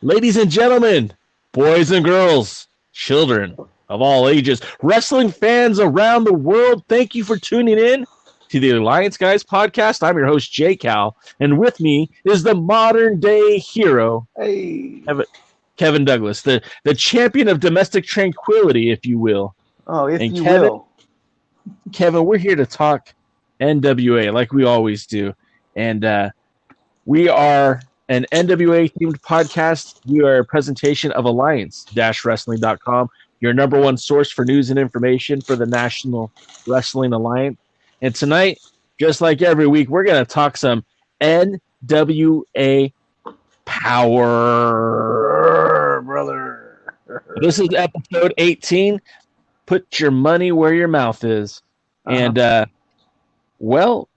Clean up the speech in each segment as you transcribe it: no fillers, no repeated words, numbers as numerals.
Ladies and gentlemen, boys and girls, children of all ages, wrestling fans around the world, thank you for tuning in to the Alliance Guys podcast. I'm your host, Jay Cal, and with me is the modern day hero, Kevin Douglas, the champion of domestic tranquility, if you will. Oh, if and you will. Kevin, we're here to talk NWA like we always do. And we are an NWA-themed podcast. We are a presentation of Alliance-Wrestling.com, your number one source for news and information for the National Wrestling Alliance. And tonight, just like every week, we're going to talk some NWA POWERRR, brother. This is episode 18. Put your money where your mouth is. And, well,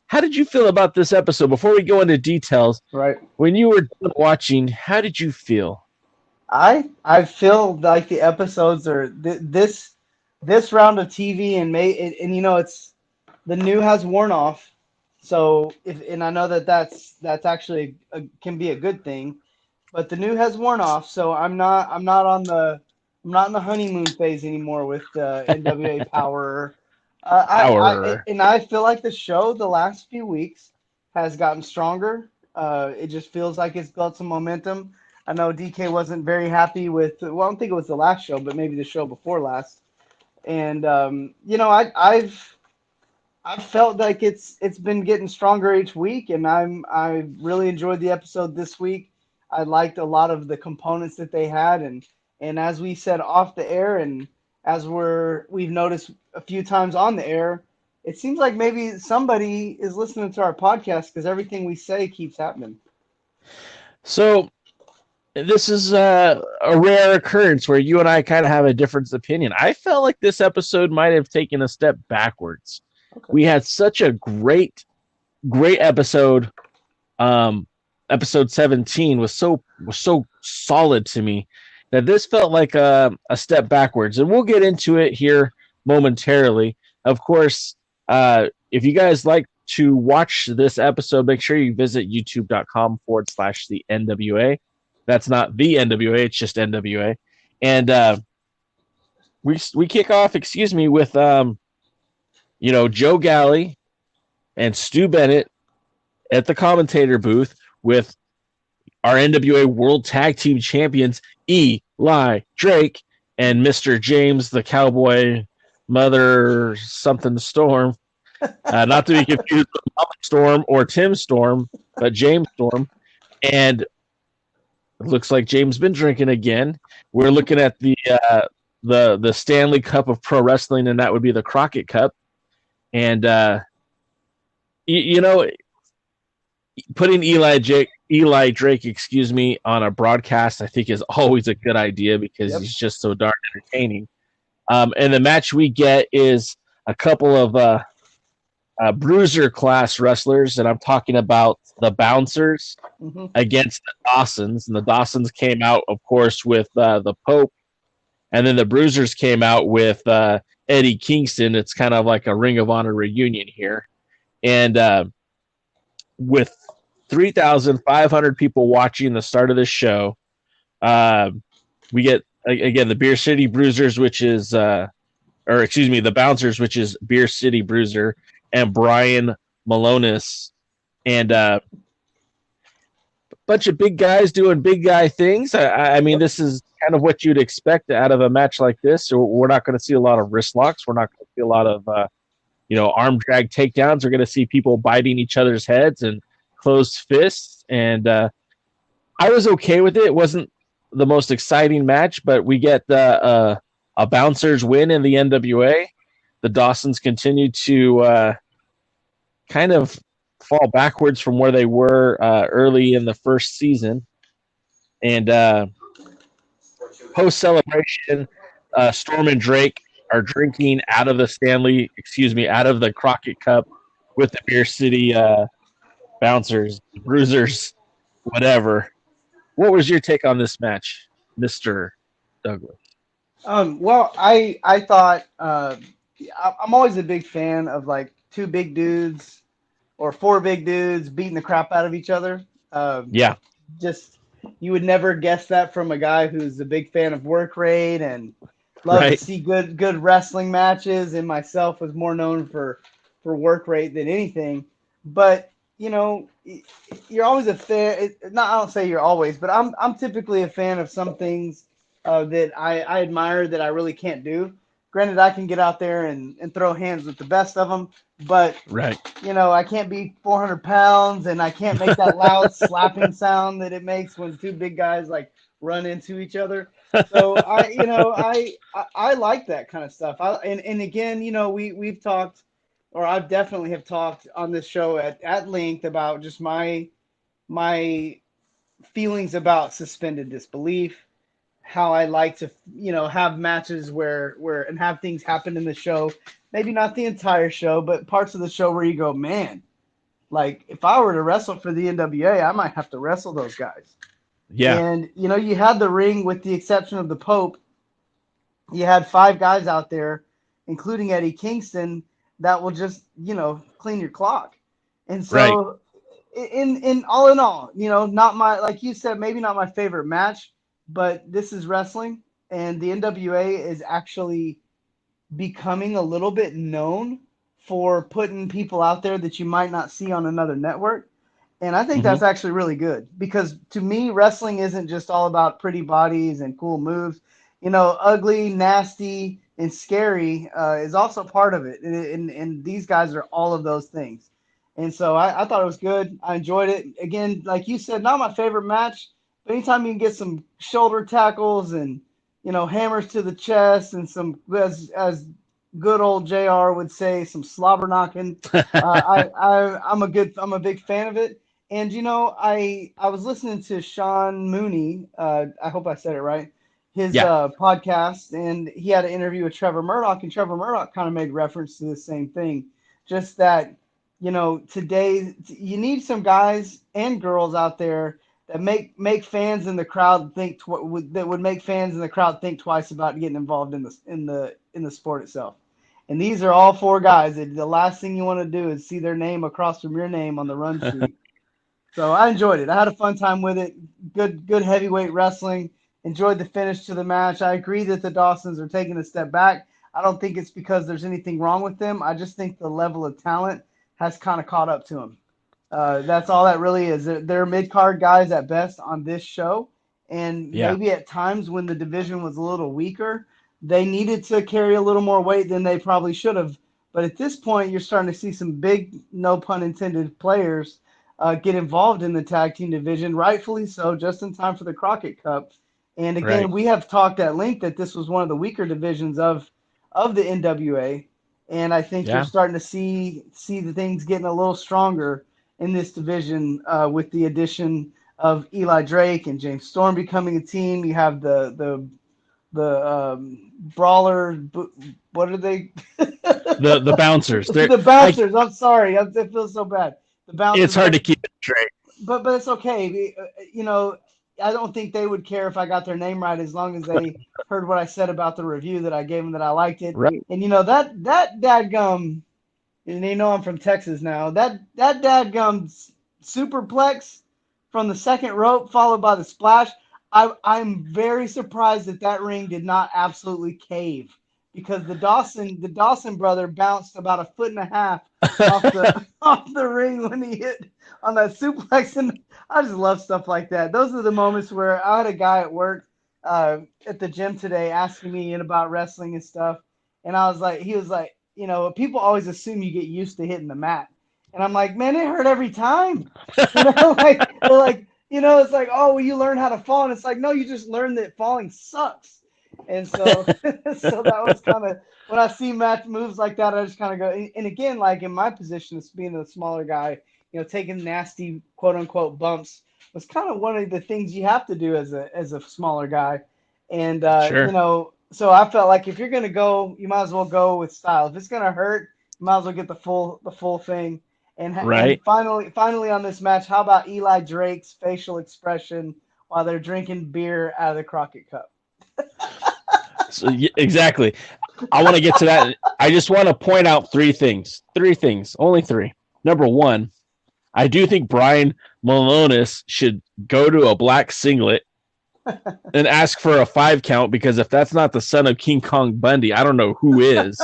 how did you feel about this episode? Before we go into details, right? When you were watching, how did you feel? I feel like the episodes are this round of TV and you know, it's the new has worn off. So and I know that's actually can be a good thing, but the new has worn off. So I'm not in the honeymoon phase anymore with NWA POWERRR. I feel like the show the last few weeks has gotten stronger. It just feels like it's built some momentum. I know DK wasn't very happy with, well, I don't think it was the last show, but maybe the show before last. And you know, I've felt like it's been getting stronger each week, and I really enjoyed the episode this week. I liked a lot of the components that they had, and as we said off the air, and as we've noticed a few times on the air, it seems like maybe somebody is listening to our podcast because everything we say keeps happening. So this is a rare occurrence where you and I kind of have a difference of opinion. I felt like this episode might have taken a step backwards. Okay. We had such a great episode. Episode 17 was so solid to me that this felt like a step backwards, and we'll get into it here momentarily. Of course, if you guys like to watch this episode, make sure you visit youtube.com/the NWA. That's not the NWA, it's just NWA. And we kick off, with Joe Galley and Stu Bennett at the commentator booth with our NWA World Tag Team Champions, Eli Drake and Mr. James the Cowboy Mother something Storm. Not to be confused with Molly Storm or Tim Storm, but James Storm. And it looks like James been drinking again. We're looking at the Stanley Cup of Pro Wrestling, and that would be the Crockett Cup. And putting Eli Drake, on a broadcast, I think is always a good idea because he's just so darn entertaining. And the match we get is a couple of bruiser class wrestlers, and I'm talking about the Bouncers against the Dawsons. And the Dawsons came out, of course, with the Pope, and then the Bruisers came out with Eddie Kingston. It's kind of like a Ring of Honor reunion here. And with 3,500 people watching the start of this show, we get, again, the Beer City Bruisers, which is, the Bouncers, which is Beer City Bruiser, and Brian Malonis, and a bunch of big guys doing big guy things. I mean, this is kind of what you'd expect out of a match like this. So we're not going to see a lot of wrist locks. We're not going to see a lot of, arm drag takedowns. We're going to see people biting each other's heads and closed fists. And I was okay with it. It wasn't the most exciting match, but we get a Bouncers win in the NWA. The Dawsons continue to kind of fall backwards from where they were early in the first season. And post-celebration, Storm and Drake are drinking out of the Crockett Cup with the Beer City Bouncers, Bruisers, whatever. What was your take on this match, Mr. Douglas? Well, I thought I'm always a big fan of like two big dudes or four big dudes beating the crap out of each other. Yeah. Just you would never guess that from a guy who's a big fan of work rate and love to see good wrestling matches, and myself was more known for work rate than anything. But you know, you're always a fan. I don't say you're always, but I'm typically a fan of some things that I admire that I really can't do. Granted, I can get out there and throw hands with the best of them, but you know, I can't be 400 pounds, and I can't make that loud slapping sound that it makes when two big guys like run into each other. So I like that kind of stuff. And again, you know, we've talked, or I definitely have talked on this show at length about just my feelings about suspended disbelief, how I like to, you know, have matches where and have things happen in the show, maybe not the entire show, but parts of the show where you go, man, like if I were to wrestle for the NWA, I might have to wrestle those guys. Yeah. And, you know, you had the Ring, with the exception of the Pope, you had 5 guys out there, including Eddie Kingston, that will just, you know, clean your clock. And so in all, you know, not my, like you said, maybe not my favorite match, but this is wrestling, and the NWA is actually becoming a little bit known for putting people out there that you might not see on another network. And I think that's actually really good, because to me, wrestling isn't just all about pretty bodies and cool moves. You know, ugly, nasty, and scary is also part of it. And these guys are all of those things. And so I thought it was good. I enjoyed it. Again, like you said, not my favorite match, but anytime you can get some shoulder tackles and, you know, hammers to the chest and some, as good old JR would say, some slobber knocking, I'm a big fan of it. And, you know, I was listening to Sean Mooney, I hope I said it right, his podcast, and he had an interview with Trevor Murdoch, and Trevor Murdoch kind of made reference to the same thing, just that, you know, today you need some guys and girls out there that make fans in the crowd think that would make fans in the crowd think twice about getting involved in the sport itself. And these are all 4 guys that the last thing you want to do is see their name across from your name on the run sheet. So I enjoyed it. I had a fun time with it. Good heavyweight wrestling. Enjoyed the finish to the match. I agree that the Dawsons are taking a step back. I don't think it's because there's anything wrong with them. I just think the level of talent has kind of caught up to them. That's all that really is. They're mid-card guys at best on this show. And maybe at times when the division was a little weaker, they needed to carry a little more weight than they probably should have. But at this point, you're starting to see some big, no pun intended, players get involved in the tag team division, rightfully so, just in time for the Crockett Cup. And again, we have talked at length that this was one of the weaker divisions of the NWA. And I think you're starting to see the things getting a little stronger in this division with the addition of Eli Drake and James Storm becoming a team. You have the brawler. What are they? the bouncers. The bouncers. I'm sorry. I feel so bad. The bouncers. It's hard to keep it straight. But it's okay. You know, I don't think they would care if I got their name right, as long as they heard what I said about the review that I gave them, that I liked it. Right. And you know, that dadgum, and they know I'm from Texas now, that dadgum superplex from the second rope followed by the splash, I'm very surprised that Ring did not absolutely cave, because the Dawson brother bounced about 1.5 feet off the ring when he hit on that suplex. And I just love stuff like that. Those are the moments where I had a guy at work at the gym today asking me about wrestling and stuff. And he was like, you know, people always assume you get used to hitting the mat. And I'm like, man, it hurt every time. You know, like, you know, it's like, oh, well, you learn how to fall. And it's like, no, you just learn that falling sucks. And so, so that was kind of, when I see match moves like that, I just kind of go, and again, like in my position as being a smaller guy, you know, taking nasty quote unquote bumps was kind of one of the things you have to do as a smaller guy. And, you know, so I felt like if you're going to go, you might as well go with style. If it's going to hurt, you might as well get the full thing. And finally on this match, how about Eli Drake's facial expression while they're drinking beer out of the Crockett Cup? So, exactly. I want to get to that. I just want to point out 3 things. 3 things. Only 3. Number 1, I do think Brian Malonis should go to a black singlet and ask for a 5 count, because if that's not the son of King Kong Bundy, I don't know who is.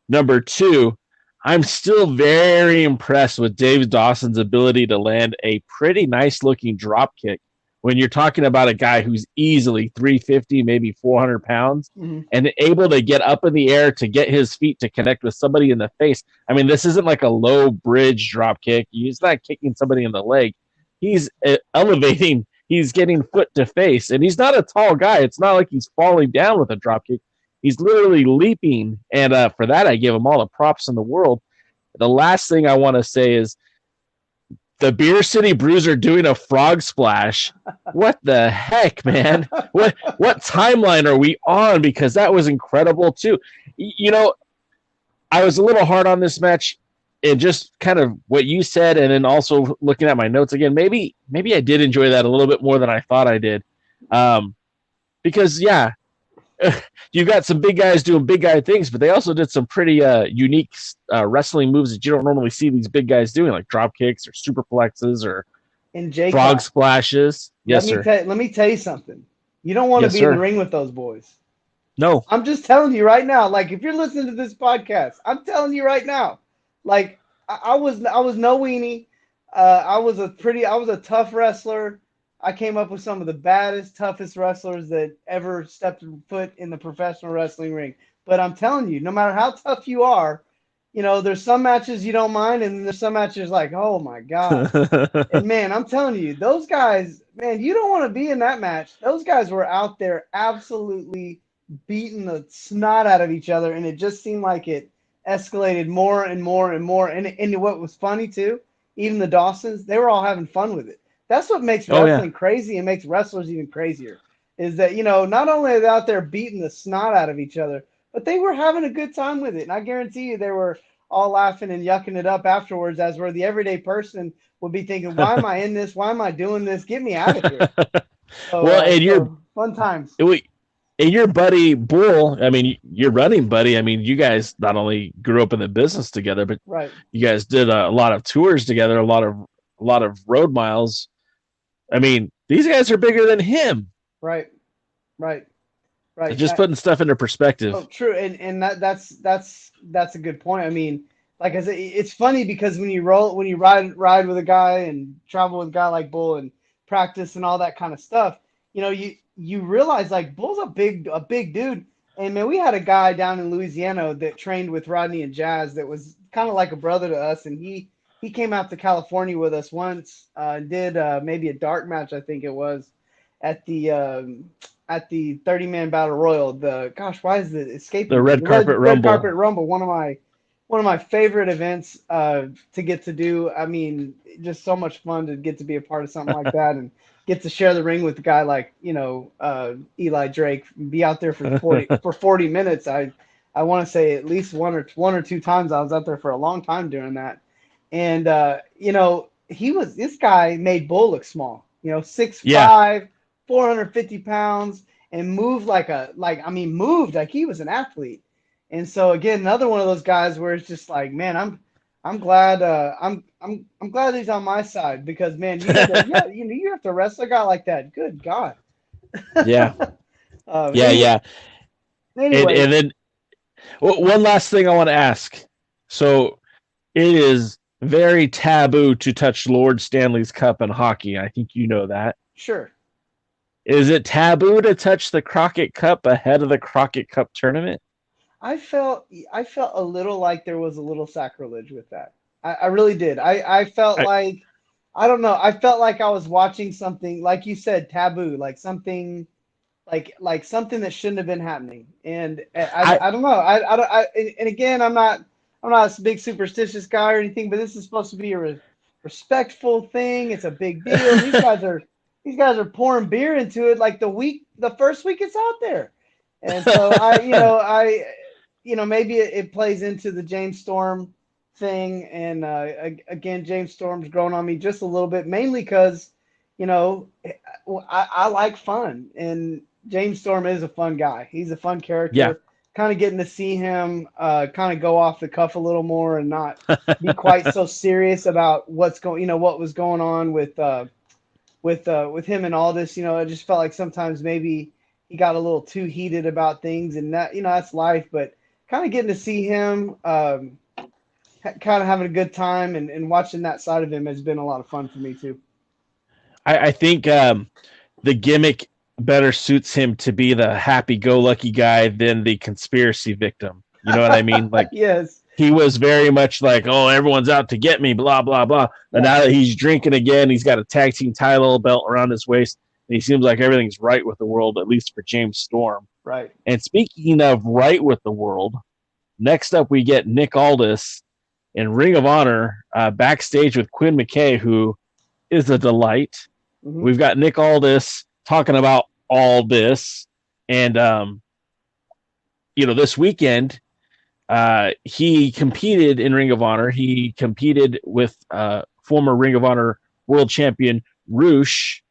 Number 2, I'm still very impressed with Dave Dawson's ability to land a pretty nice looking drop kick when you're talking about a guy who's easily 350, maybe 400 pounds, and able to get up in the air to get his feet to connect with somebody in the face. I mean, this isn't like a low bridge drop kick. He's not kicking somebody in the leg. He's elevating. He's getting foot to face, and he's not a tall guy. It's not like he's falling down with a drop kick. He's literally leaping, and for that, I give him all the props in the world. The last thing I want to say is the Beer City Bruiser doing a frog splash. What the heck, man? What timeline are we on? Because that was incredible, too. You know, I was a little hard on this match, and just kind of what you said, and then also looking at my notes again, maybe I did enjoy that a little bit more than I thought I did. Because, yeah, you've got some big guys doing big guy things, but they also did some pretty unique wrestling moves that you don't normally see these big guys doing, like drop kicks or superplexes or frog splashes. Yes, sir. Let me tell you something. You don't want to be in the ring with those boys. No. I'm just telling you right now. Like, if you're listening to this podcast, I'm telling you right now. Like, I was no weenie. I was a tough wrestler. I came up with some of the baddest, toughest wrestlers that ever stepped foot in the professional wrestling ring. But I'm telling you, no matter how tough you are, you know, there's some matches you don't mind, and there's some matches like, oh my God. And man, I'm telling you, those guys, man, you don't want to be in that match. Those guys were out there absolutely beating the snot out of each other, and it just seemed like it escalated more and more and more. And what was funny too, even the Dawsons, they were all having fun with it. That's what makes wrestling crazy and makes wrestlers even crazier, is that, you know, not only are they out there beating the snot out of each other, but they were having a good time with it. And I guarantee you they were all laughing and yucking it up afterwards, as where the everyday person would be thinking, why am I in this? Why am I doing this? Get me out of here. So, and fun times. And your buddy Bull, I mean, your running buddy, I mean, you guys not only grew up in the business together, but you guys did a lot of tours together, a lot of road miles. I mean, these guys are bigger than him. Right. Just putting stuff into perspective. Oh, true, and that's a good point. I mean, like I said, it's funny because when you ride with a guy and travel with a guy like Bull and practice and all that kind of stuff, you know, you realize like Bull's a big dude. And man, we had a guy down in Louisiana that trained with Rodney and Jazz that was kind of like a brother to us, and he came out to California with us once, did maybe a dark match, I think it was, at the 30-man battle royal. Why is it escaping? The Red Carpet Rumble. Red Carpet Rumble, one of my favorite events to get to do. I mean, just so much fun to get to be a part of something like that and get to share the ring with a guy like, you know, Eli Drake, be out there for 40 minutes. I want to say at least one or two times I was out there for a long time doing that. And, you know, this guy made Bull look small, you know, 6'5", 450 pounds, and moved like he was an athlete. And so again, another one of those guys where it's just like, man, I'm glad, I'm glad he's on my side, because man, you have to wrestle a guy like that. Good God. Yeah. Anyway. And then one last thing I want to ask. So it is very taboo to touch Lord Stanley's Cup in hockey. I think you know that. Sure. Is it taboo to touch the Crockett Cup ahead of the Crockett Cup tournament? I felt a little like there was a little sacrilege with that. I really did. I felt like, I don't know. I felt like I was watching something, like you said, taboo, like something, like something that shouldn't have been happening. And I don't know. And again, I'm not a big superstitious guy or anything, but this is supposed to be a respectful thing. It's a big deal. These guys are pouring beer into it like the first week it's out there. And so maybe it plays into the James Storm thing. And again, James Storm's grown on me just a little bit, mainly because, you know, I like fun, and James Storm is a fun guy. He's a fun character. Yeah. kind of getting to see him kind of go off the cuff a little more and not be quite so serious about what was going on with him and all this. I just felt like sometimes maybe he got a little too heated about things, and that that's life. But kind of getting to see him kind of having a good time and watching that side of him has been a lot of fun for me too. I think the gimmick better suits him to be the happy-go-lucky guy than the conspiracy victim. You know what I mean? Like, yes, he was very much like, oh, everyone's out to get me, blah, blah, blah. And now that he's drinking again, he's got a tag team title belt around his waist, and he seems like everything's right with the world, at least for James Storm. Right. And speaking of right with the world, next up we get Nick Aldis in Ring of Honor backstage with Quinn McKay, who is a delight. Mm-hmm. We've got Nick Aldis talking about all this, and this weekend he competed in Ring of Honor. He competed with former Ring of Honor world champion Roosh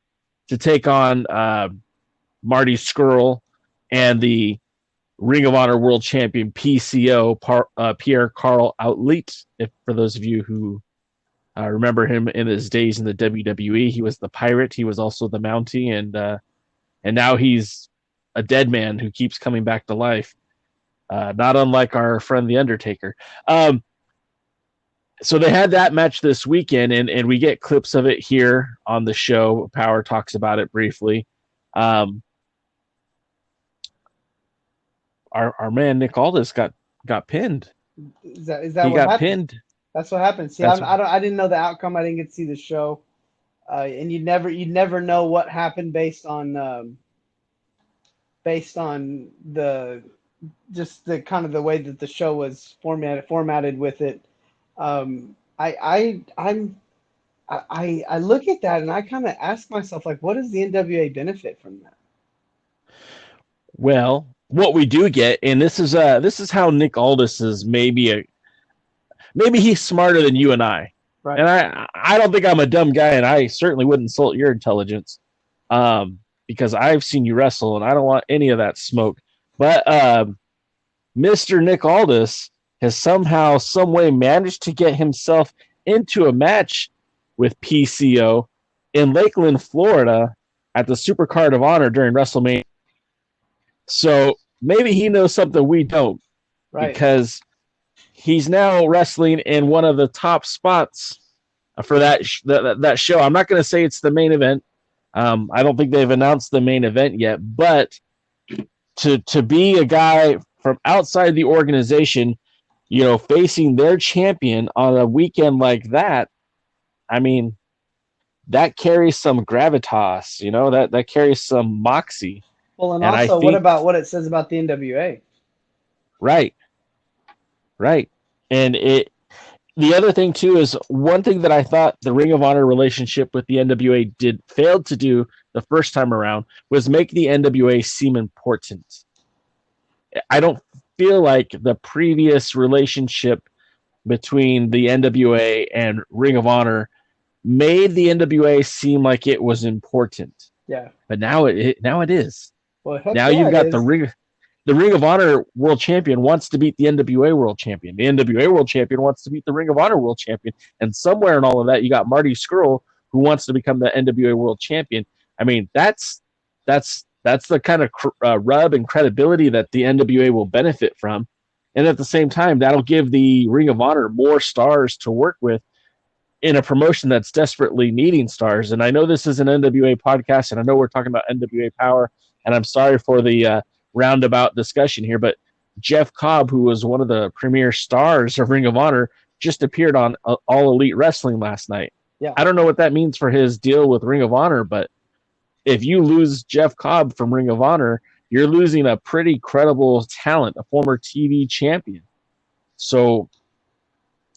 to take on Marty Scurll and the Ring of Honor world champion PCO Pierre Carl Outlet. If for those of you who remember him in his days in the WWE, he was the Pirate. He was also the Mountie, and now he's a dead man who keeps coming back to life, not unlike our friend The Undertaker. So they had that match this weekend, and we get clips of it here on the show. Power talks about it briefly. Our man Nick Aldis got pinned. Is that he what got happened? Pinned? That's what happened. See, I didn't know the outcome. I didn't get to see the show. And you'd never know what happened based on the kind of the way that the show was formatted with it. I look at that and I kind of ask myself, like, what does the NWA benefit from that? Well, what we do get, and this is how Nick Aldis is maybe he's smarter than you and I. Right. And I don't think I'm a dumb guy, and I certainly wouldn't insult your intelligence, because I've seen you wrestle, and I don't want any of that smoke. But Mr. Nick Aldis has somehow, some way managed to get himself into a match with PCO in Lakeland, Florida, at the Supercard of Honor during WrestleMania. So maybe he knows something we don't, right? Because he's now wrestling in one of the top spots for that show. I'm not going to say it's the main event. I don't think they've announced the main event yet, but to be a guy from outside the organization, facing their champion on a weekend like that, I mean, that carries some gravitas, that carries some moxie. Well, and also, what about what it says about the NWA? Right. And the other thing too is, one thing that I thought the Ring of Honor relationship with the NWA failed to do the first time around was make the NWA seem important. I don't feel like the previous relationship between the NWA and Ring of Honor made the NWA seem like it was important. Yeah. But now it is. Well, now you've got the Ring of Honor World Champion wants to beat the NWA World Champion. The NWA World Champion wants to beat the Ring of Honor World Champion. And somewhere in all of that, you got Marty Scurll, who wants to become the NWA World Champion. I mean, that's the kind of rub and credibility that the NWA will benefit from. And at the same time, that'll give the Ring of Honor more stars to work with in a promotion that's desperately needing stars. And I know this is an NWA podcast, and I know we're talking about NWA Power, and I'm sorry for the roundabout discussion here, but Jeff Cobb, who was one of the premier stars of Ring of Honor, just appeared on All Elite Wrestling last night. Yeah. I don't know what that means for his deal with Ring of Honor, but if you lose Jeff Cobb from Ring of Honor, you're losing a pretty credible talent, a former TV champion. So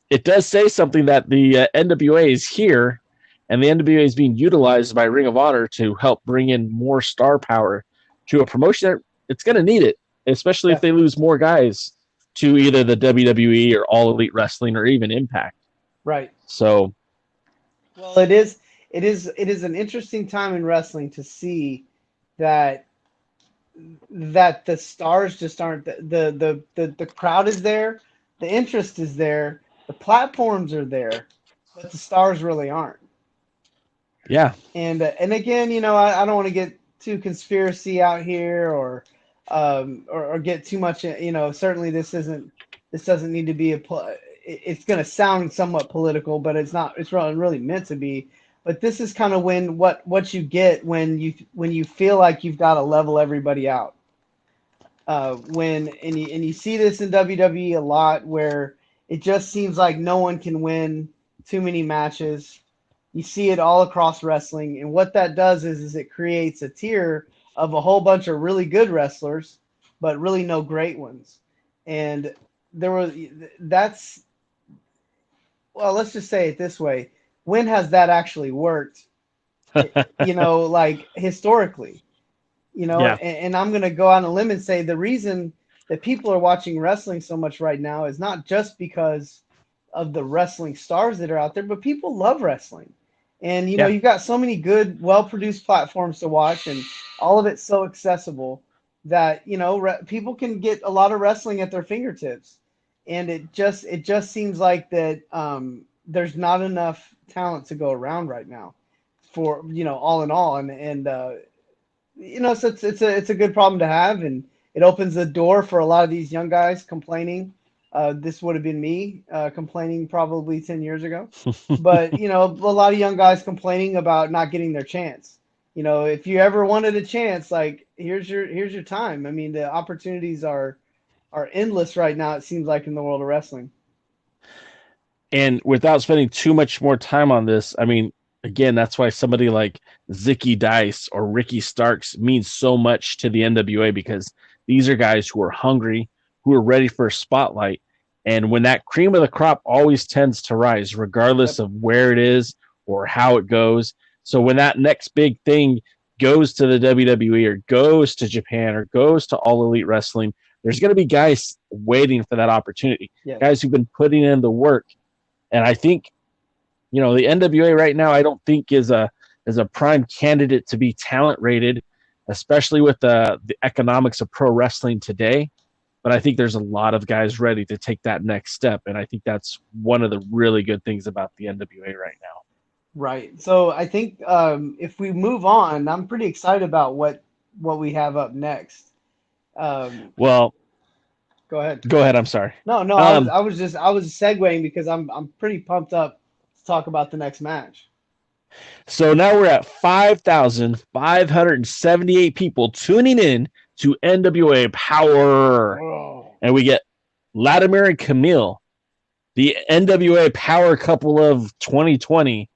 it does say something that the NWA is here, and the NWA is being utilized by Ring of Honor to help bring in more star power to a promotion that it's going to need it, especially if they lose more guys to either the WWE or All Elite Wrestling or even Impact. Right. So, well, it is an interesting time in wrestling to see that that the stars just aren't the crowd is there, the interest is there, the platforms are there, but the stars really aren't. Yeah. And again, I don't want to get too conspiracy out here or get too much. Certainly this doesn't need to be it's going to sound somewhat political, but it's not. It's really meant to be. But this is kind of what you get when you feel like you've got to level everybody out. And you see this in WWE a lot, where it just seems like no one can win too many matches. You see it all across wrestling, and what that does is it creates a tier of a whole bunch of really good wrestlers, but really no great ones. And let's just say it this way: when has that actually worked? Like historically, Yeah. and I'm going to go out on a limb and say the reason that people are watching wrestling so much right now is not just because of the wrestling stars that are out there, but people love wrestling. And, you've got so many good, well-produced platforms to watch, and all of it's so accessible that, people can get a lot of wrestling at their fingertips. And it just seems like that there's not enough talent to go around right now for, all in all. And so it's a good problem to have, and it opens the door for a lot of these young guys complaining. This would have been me complaining probably 10 years ago. But, a lot of young guys complaining about not getting their chance. If you ever wanted a chance, like, here's your time. I mean, the opportunities are endless right now, it seems like, in the world of wrestling. And without spending too much more time on this, I mean, again, that's why somebody like Zicky Dice or Ricky Starks means so much to the NWA, because these are guys who are hungry, who are ready for a spotlight. And when that cream of the crop always tends to rise, regardless of where it is or how it goes. So when that next big thing goes to the WWE or goes to Japan or goes to All Elite Wrestling, there's going to be guys waiting for that opportunity, guys who've been putting in the work. And I think, the NWA right now, I don't think is a prime candidate to be talent rated, especially with the economics of pro wrestling today. But I think there's a lot of guys ready to take that next step. And I think that's one of the really good things about the NWA right now. Right. So I think if we move on, I'm pretty excited about what we have up next. Well, go ahead. Go ahead. I'm sorry. No. I was segueing because I'm pretty pumped up to talk about the next match. So now we're at 5,578 people tuning in to NWA POWERRR. And we get Latimer and Camille, the NWA power couple of 2020,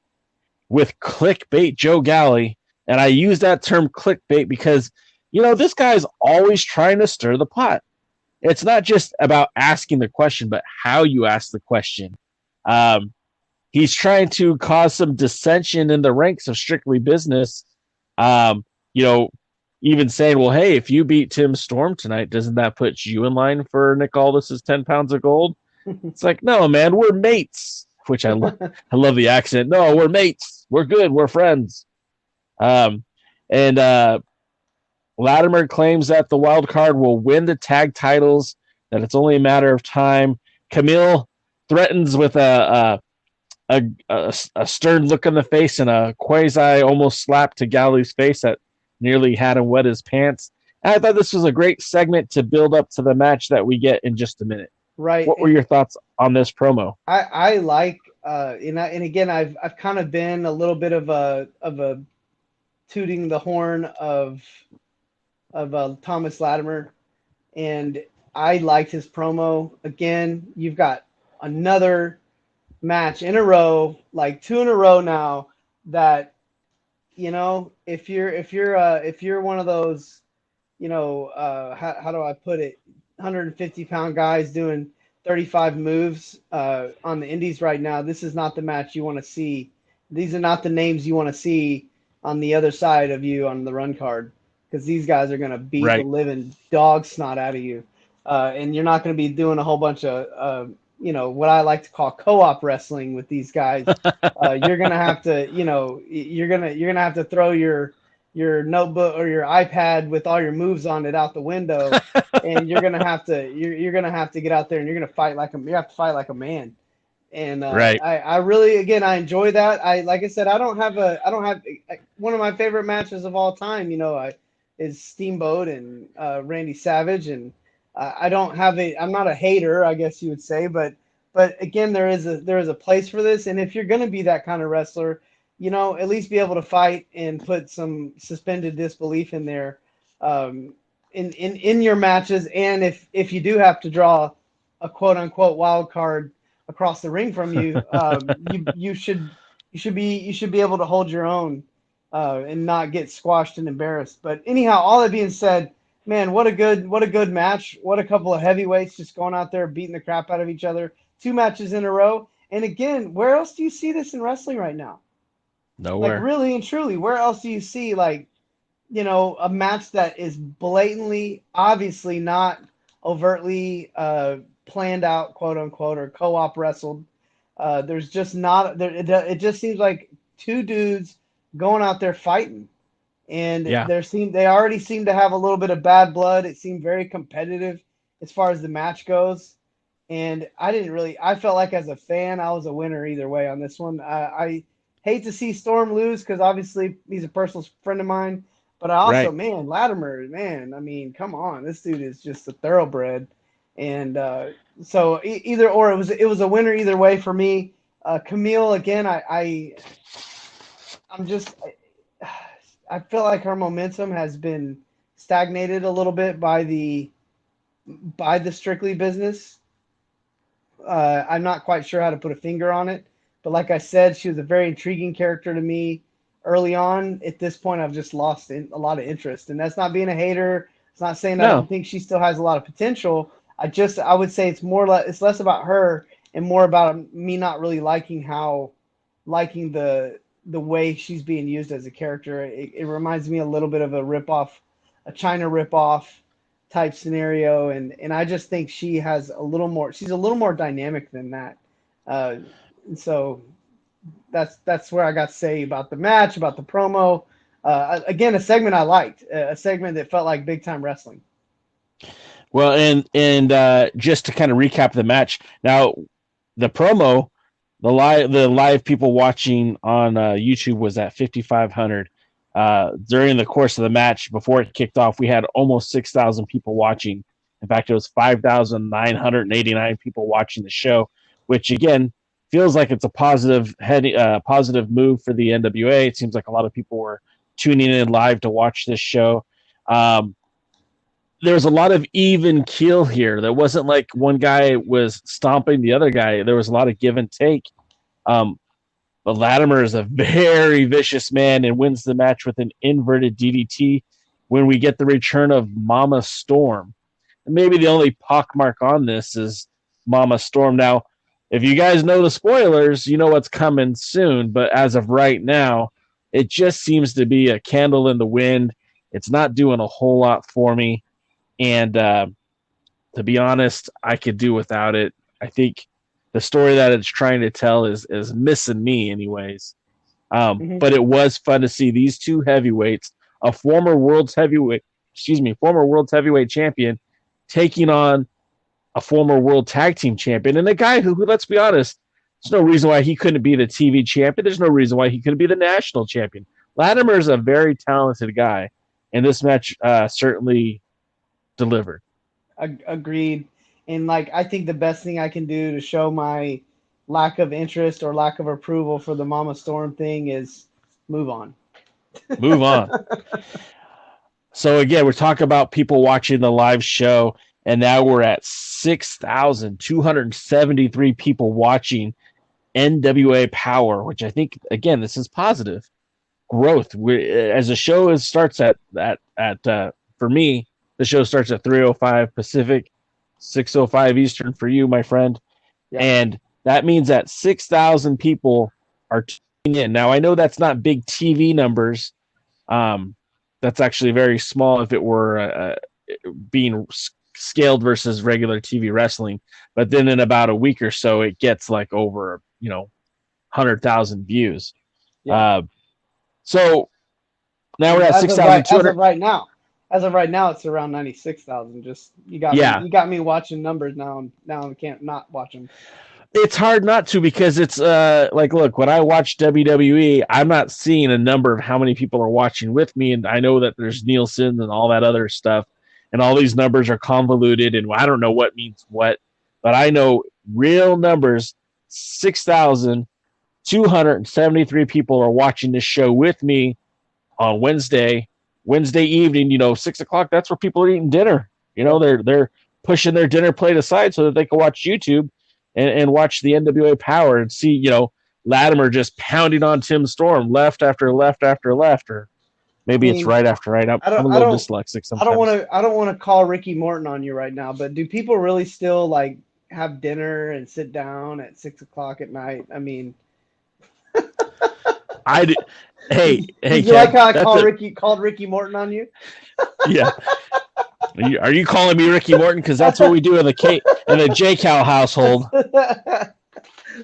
with clickbait Joe Galley. And I use that term clickbait because, this guy's always trying to stir the pot. It's not just about asking the question, but how you ask the question. He's trying to cause some dissension in the ranks of Strictly Business. Even saying, well, hey, if you beat Tim Storm tonight, doesn't that put you in line for Nick Aldis's 10 pounds of gold? It's like, no, man, we're mates, which I love the accent. No, we're mates. We're good. We're friends. Latimer claims that the wild card will win the tag titles, that it's only a matter of time. Camille threatens with a stern look on the face and a quasi almost slap to Galley's face that nearly had him wet his pants. And I thought this was a great segment to build up to the match that we get in just a minute. Right. What were your thoughts on this promo? I like, and again, I've kind of been a little bit of a tooting the horn of Thomas Latimer, and I liked his promo. Again, you've got another match in a row, like 2 in a row now, that, if you're one of those, how do I put it, 150-pound guys doing 35 moves on the indies right now, this is not the match you want to see. These are not the names you want to see on the other side of you on the run card, because these guys are going to beat the living dog snot out of you. And you're not going to be doing a whole bunch of, what I like to call co-op wrestling with these guys. You're going to have to, you're going to have to throw your your notebook or your iPad with all your moves on it out the window, and you're gonna have to get out there and you have to fight like a man. And Right. I really, again, I enjoy that. Like I said, I don't have one of my favorite matches of all time. Is Steamboat and Randy Savage, and I don't have I'm not a hater, I guess you would say, but again, there is a place for this, and if you're gonna be that kind of wrestler, at least be able to fight and put some suspended disbelief in there, in your matches, and if you do have to draw a quote unquote wild card across the ring from you, you should be able to hold your own, and not get squashed and embarrassed. But anyhow, all that being said, man, what a good match. What a couple of heavyweights just going out there beating the crap out of each other. 2 matches in a row. And again, where else do you see this in wrestling right now? Nowhere. Like, really and truly, where else do you see, like, a match that is blatantly, obviously not overtly planned out, quote unquote, or co-op wrestled? There's just not there. It just seems like 2 dudes going out there fighting, and they already seem to have a little bit of bad blood. It seemed very competitive as far as the match goes, and I felt like, as a fan, I was a winner either way on this one. I hate to see Storm lose because obviously he's a personal friend of mine, but I also, man, Latimer, man, I mean, come on, this dude is just a thoroughbred. And so either or, it was a winner either way for me. Camille, again, I feel like her momentum has been stagnated a little bit by the Strictly business. I'm not quite sure how to put a finger on it, but like I said, she was a very intriguing character to me early on. At this point, I've just lost a lot of interest, and that's not being a hater. It's not saying I don't think she still has a lot of potential. I would say it's less about her and more about me not really liking the way she's being used as a character. It reminds me a little bit of a China ripoff type scenario, and I just think she's a little more dynamic than that. And so that's where I got to say about the match, about the promo. Again, a segment I liked, a segment that felt like big time wrestling. Well, and just to kind of recap the match, now the promo, the live people watching on YouTube was at 5,500. During the course of the match, before it kicked off, we had almost 6,000 people watching. In fact, it was 5,989 people watching the show, which again feels like it's a positive move for the NWA. It seems like a lot of people were tuning in live to watch this show. There was a lot of even keel here. There wasn't like one guy was stomping the other guy. There was a lot of give and take. But Latimer is a very vicious man and wins the match with an inverted DDT when we get the return of Mama Storm. And maybe the only pockmark on this is Mama Storm. Now, if you guys know the spoilers, you know what's coming soon. But as of right now, it just seems to be a candle in the wind. It's not doing a whole lot for me. And to be honest, I could do without it. I think the story that it's trying to tell is missing me anyways. But it was fun to see these 2 heavyweights, a former world's heavyweight champion, taking on a former world tag team champion, and a guy who, let's be honest, there's no reason why he couldn't be the TV champion. There's no reason why he couldn't be the national champion. Latimer is a very talented guy, and this match certainly delivered. Agreed. And I think the best thing I can do to show my lack of interest or lack of approval for the Mama Storm thing is move on. Move on. So again, we're talking about people watching the live show, and now we're at 6,273 people watching NWA Power, which I think, again, this is positive growth. As the show starts at for me, the show starts at 3:05 Pacific, 6:05 Eastern for you, my friend. Yeah. And that means that 6,000 people are tuning in. Now, I know that's not big TV numbers. That's actually very small if it were being scaled versus regular TV wrestling. But then in about a week or so, it gets like over, 100,000 views. Yeah. So Now we're at 6,200. As of right now, it's around 96,000. Just you got me watching numbers now, and now I can't not watch them. It's hard not to, because it's like, look, when I watch WWE, I'm not seeing a number of how many people are watching with me, and I know that there's Nielsen and all that other stuff, and all these numbers are convoluted, and I don't know what means what, but I know real numbers. 6,273 people are watching this show with me on Wednesday evening. 6 o'clock. That's where people are eating dinner. They're pushing their dinner plate aside so that they can watch YouTube and watch the NWA Power and see, Latimer just pounding on Tim Storm left after left after left, or maybe it's right after right. I'm a little dyslexic sometimes. I don't want to call Ricky Morton on you right now, but do people really still like have dinner and sit down at 6 o'clock at night? I mean, Hey, you like how I called Ricky Morton on you? Yeah. Are you calling me Ricky Morton? Because that's what we do in the J Cow household.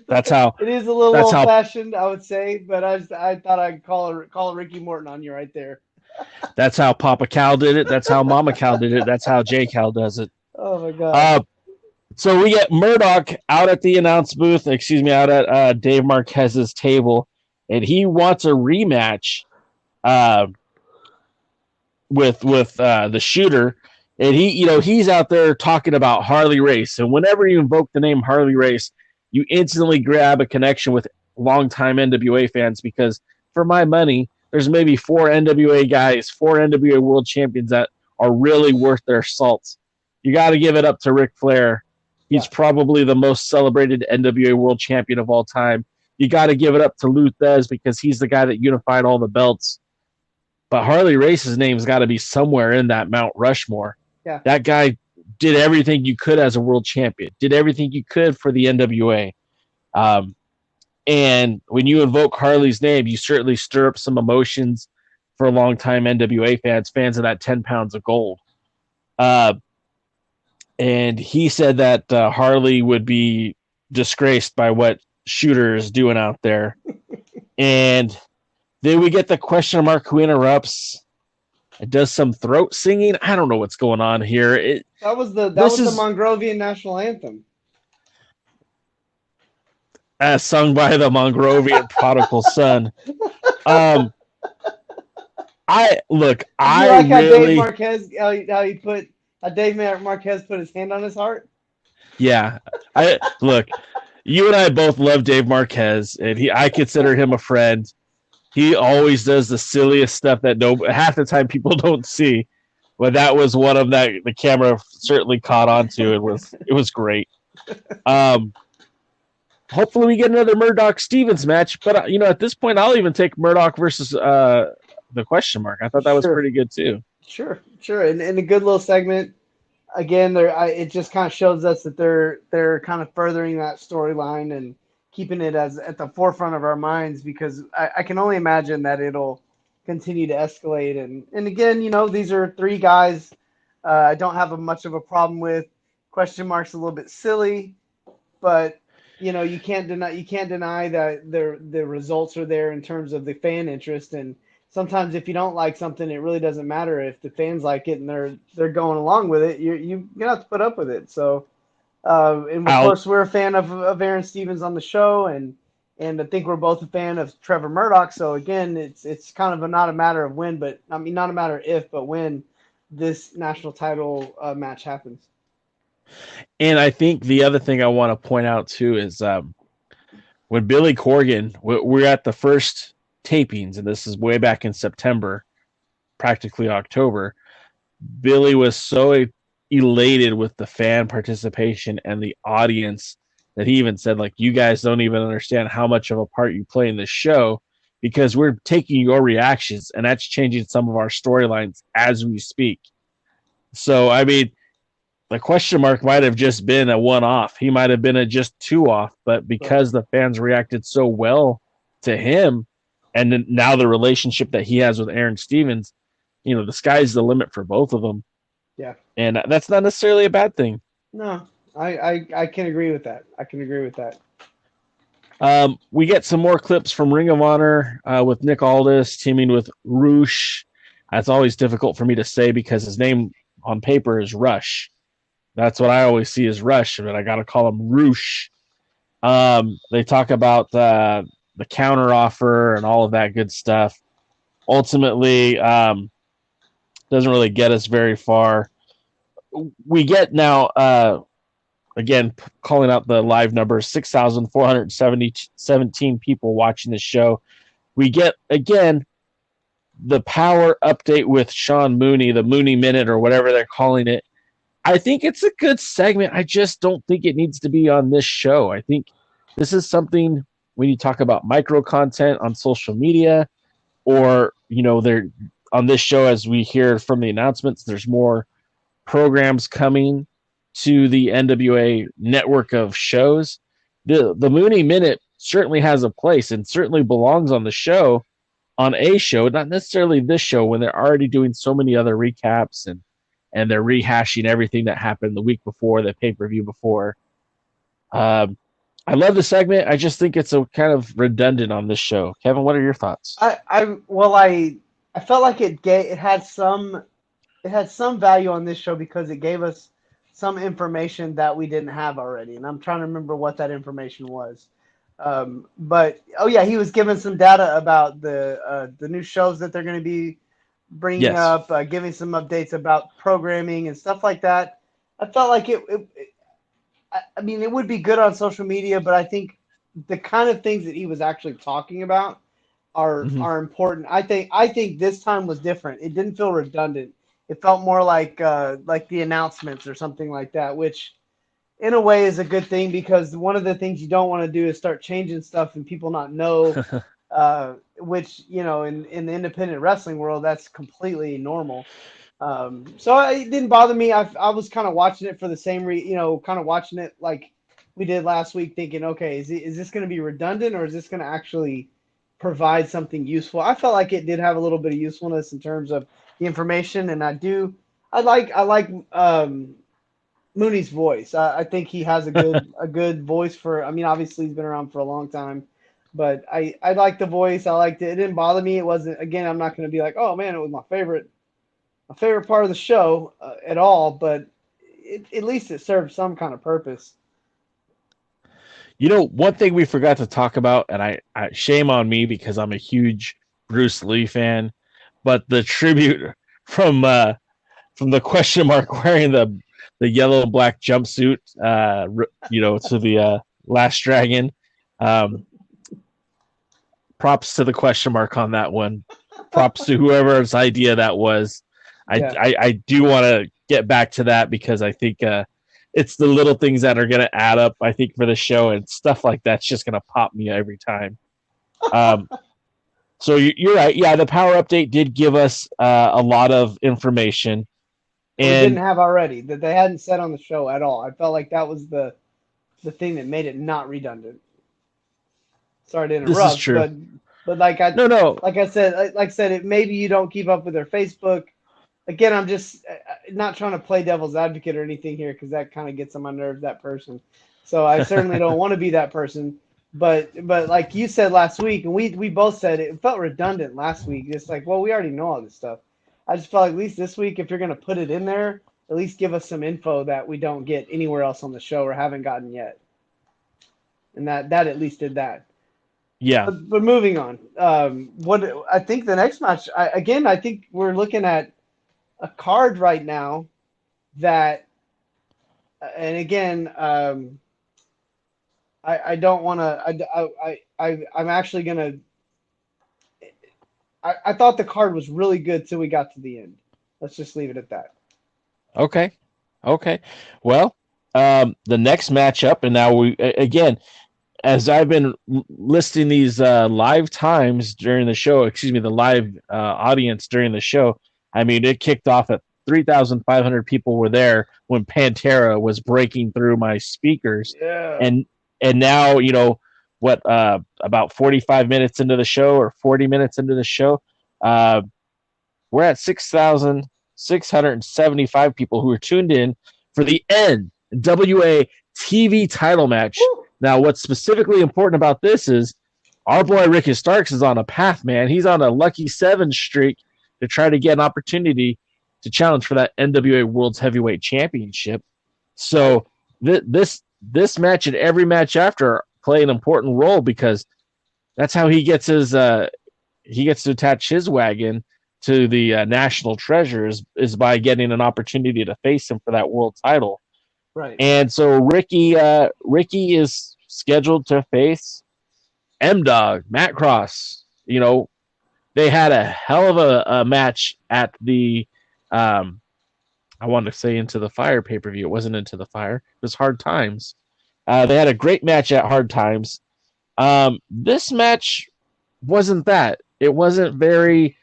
That's how it is. A little old fashioned, I would say, but I thought I'd call Ricky Morton on you right there. That's how Papa Cal did it. That's how Mama Cal did it. That's how J Cal does it. Oh my God. So we get Murdoch out at the announce booth. Out at Dave Marquez's table, and he wants a rematch with the Shooter. And he's out there talking about Harley Race. And whenever you invoke the name Harley Race, you instantly grab a connection with longtime NWA fans, because for my money, there's maybe 4 NWA guys, 4 NWA world champions that are really worth their salt. You got to give it up to Ric Flair. He's probably the most celebrated NWA world champion of all time. You got to give it up to Lou Thesz, because he's the guy that unified all the belts. But Harley Race's name's got to be somewhere in that Mount Rushmore. Yeah. That guy did everything you could as a world champion, did everything you could for the NWA. And when you invoke Harley's name, you certainly stir up some emotions for longtime NWA fans of that 10 pounds of gold. And he said that Harley would be disgraced by what Shooter is doing out there. And then we get the question mark who interrupts. It does some throat singing. I don't know what's going on here. That was the Mongrovian national anthem. As sung by the Mongrovian prodigal son. How Dave Marquez put his hand on his heart? Yeah. You and I both love Dave Marquez, and I consider him a friend. He always does the silliest stuff that half the time people don't see. But that was one of that the camera certainly caught on to. It was great. Hopefully we get another Murdoch-Stevens match. But at this point, I'll even take Murdoch versus the question mark. I thought that was pretty good too. Sure, and a good little segment. Again, it just kind of shows us that they're kind of furthering that storyline and keeping it as at the forefront of our minds, because I can only imagine that it'll continue to escalate. And again, these are 3 guys I don't have much of a problem with. Question mark's a little bit silly, but you can't deny that the results are there in terms of the fan interest. And sometimes if you don't like something, it really doesn't matter if the fans like it and they're going along with it. You're gonna have to put up with it. So. And of course, we're a fan of Aaron Stevens on the show, and I think we're both a fan of Trevor Murdoch. So again, it's kind of not a matter of when, but not a matter of if, but when this national title match happens. And I think the other thing I want to point out too is when Billy Corgan, we're at the first tapings, and this is way back in September, practically October. Billy was so elated with the fan participation and the audience that he even said, like, you guys don't even understand how much of a part you play in this show, because we're taking your reactions and that's changing some of our storylines as we speak. So, I mean, the question mark might have just been a one-off. He might have been a just 2-off, but because the fans reacted so well to him, and then now the relationship that he has with Aaron Stevens, the sky's the limit for both of them. Yeah. And that's not necessarily a bad thing. No, I can agree with that. We get some more clips from Ring of Honor with Nick Aldis teaming with Roosh. That's always difficult for me to say because his name on paper is Rush. That's what I always see as Rush, but I got to call him Roosh. They talk about the counter offer and all of that good stuff. Ultimately, doesn't really get us very far. We get now, again, calling out the live numbers, 6,417 people watching the show. We get, again, the power update with Sean Mooney, the Mooney Minute or whatever they're calling it. I think it's a good segment. I just don't think it needs to be on this show. I think this is something when you talk about micro content on social media or, they're on this show, as we hear from the announcements, there's more programs coming to the NWA network of shows. The Mooney Minute certainly has a place and certainly belongs on the show, on a show, not necessarily this show when they're already doing so many other recaps and they're rehashing everything that happened the week before, the pay-per-view before. I love the segment. I just think it's a kind of redundant on this show. Kevin, what are your thoughts? I felt like it had some value on this show because it gave us some information that we didn't have already, and I'm trying to remember what that information was. But he was giving some data about the new shows that they're going to be bringing up, giving some updates about programming and stuff like that. I felt like it would be good on social media, but I think the kind of things that he was actually talking about are important. I think this time was different. It didn't feel redundant. It felt more like the announcements or something like that, which in a way is a good thing because one of the things you don't want to do is start changing stuff and people not know, which, in the independent wrestling world, that's completely normal. So it didn't bother me. I was kind of watching it for the same kind of watching it like we did last week thinking, okay, is this going to be redundant or is this going to actually provide something useful? I felt like it did have a little bit of usefulness in terms of the information, and I like Mooney's voice. I think he has a good voice for. I mean, obviously he's been around for a long time, but I like the voice. I liked it. It didn't bother me. It wasn't. Again, I'm not going to be like, oh man, it was my favorite part of the show at all. But at least it served some kind of purpose. One thing we forgot to talk about, and I shame on me because I'm a huge Bruce Lee fan, but the tribute from the question mark wearing the yellow and black jumpsuit, to the Last Dragon. Props to the question mark on that one. Props to whoever's idea that was. I do want to get back to that because I think it's the little things that are going to add up, I think, for the show, and stuff like that's just going to pop me every time. So you're right. Yeah, the power update did give us a lot of information. And we didn't have already, that they hadn't said on the show at all. I felt like that was the thing that made it not redundant. Sorry to interrupt. This is true. But like I said, maybe you don't keep up with their Facebook. Again, I'm just not trying to play devil's advocate or anything here because that kind of gets on my nerves, that person. So I certainly don't want to be that person. But like you said last week, and we both said it felt redundant last week. It's like, well, we already know all this stuff. I just felt like at least this week, if you're going to put it in there, at least give us some info that we don't get anywhere else on the show or haven't gotten yet. And that at least did that. Yeah. But moving on. What I think the next match, I think we're looking at a card right now that, and again, I don't want to. I'm actually gonna. I thought the card was really good till we got to the end. Let's just leave it at that. Okay. Well, the next matchup, and now we again, as I've been listing these live times during the show. Excuse me, the live audience during the show. I mean, it kicked off at 3,500 people were there when Pantera was breaking through my speakers. Yeah. And now, about 45 minutes into the show or 40 minutes into the show, we're at 6,675 people who are tuned in for the NWA TV title match. Woo! Now, what's specifically important about this is our boy Ricky Starks is on a path, man. He's on a lucky 7 streak to try to get an opportunity to challenge for that NWA World's Heavyweight Championship. So this match and every match after play an important role, because that's how he gets his he gets to attach his wagon to the national treasures, is by getting an opportunity to face him for that world title. Right. And so Ricky is scheduled to face M-Dog, Matt Cross. You know, they had a hell of a match at the I wanted to say Into the Fire pay-per-view. It wasn't Into the Fire. It was Hard Times. They had a great match at Hard Times. This match wasn't that. It wasn't very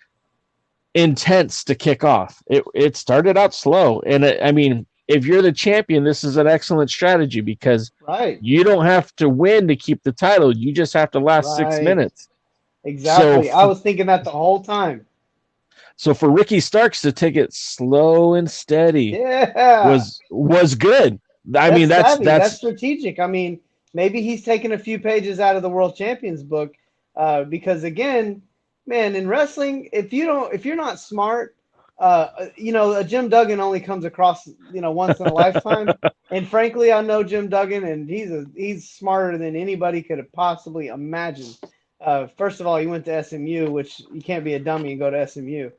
intense to kick off. It started out slow. And I mean, if you're the champion, this is an excellent strategy, because you don't have to win to keep the title. You just have to last 6 minutes. Exactly. So, I was thinking that the whole time. So for Ricky Starks to take it slow and steady was good. I mean, that's strategic. I mean, maybe he's taken a few pages out of the World Champions book, because again, man, in wrestling, if you're not smart, you know, a Jim Duggan only comes across, you know, once in a lifetime. And frankly, I know Jim Duggan, and he's smarter than anybody could have possibly imagined. First of all, he went to SMU, which you can't be a dummy and go to SMU.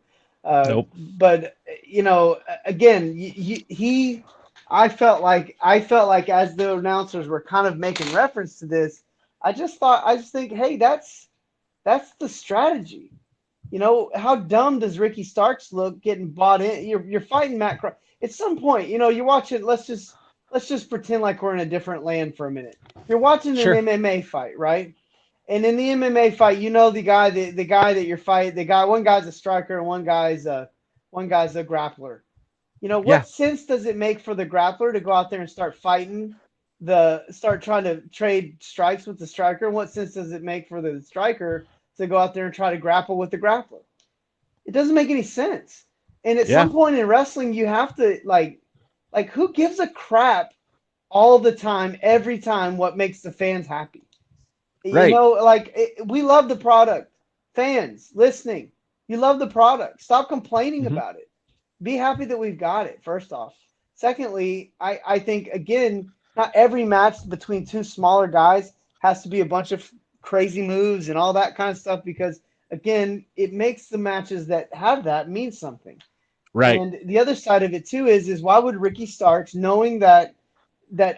Nope. But you know, again, I felt like as the announcers were kind of making reference to this, I just think, hey, that's the strategy. You know, how dumb does Ricky Starks look getting bought in? You're fighting Matt Cross. At some point, you know, you're watching. Let's just pretend like we're in a different land for a minute. You're watching an MMA fight, right? And in the MMA fight, you know, the guy that you're fighting, one guy's a striker and one guy's a grappler. You know, what sense does it make for the grappler to go out there and start fighting, start trying to trade strikes with the striker? And what sense does it make for the striker to go out there and try to grapple with the grappler? It doesn't make any sense. And at some point in wrestling, you have to like who gives a crap all the time, every time, what makes the fans happy? Right. You know, like we love the product. Fans listening, you love the product. Stop complaining about it. Be happy that we've got it, first off. Secondly, I think, again, not every match between two smaller guys has to be a bunch of crazy moves and all that kind of stuff, because, again, it makes the matches that have that mean something. Right. And the other side of it, too, is why would Ricky Starks, knowing that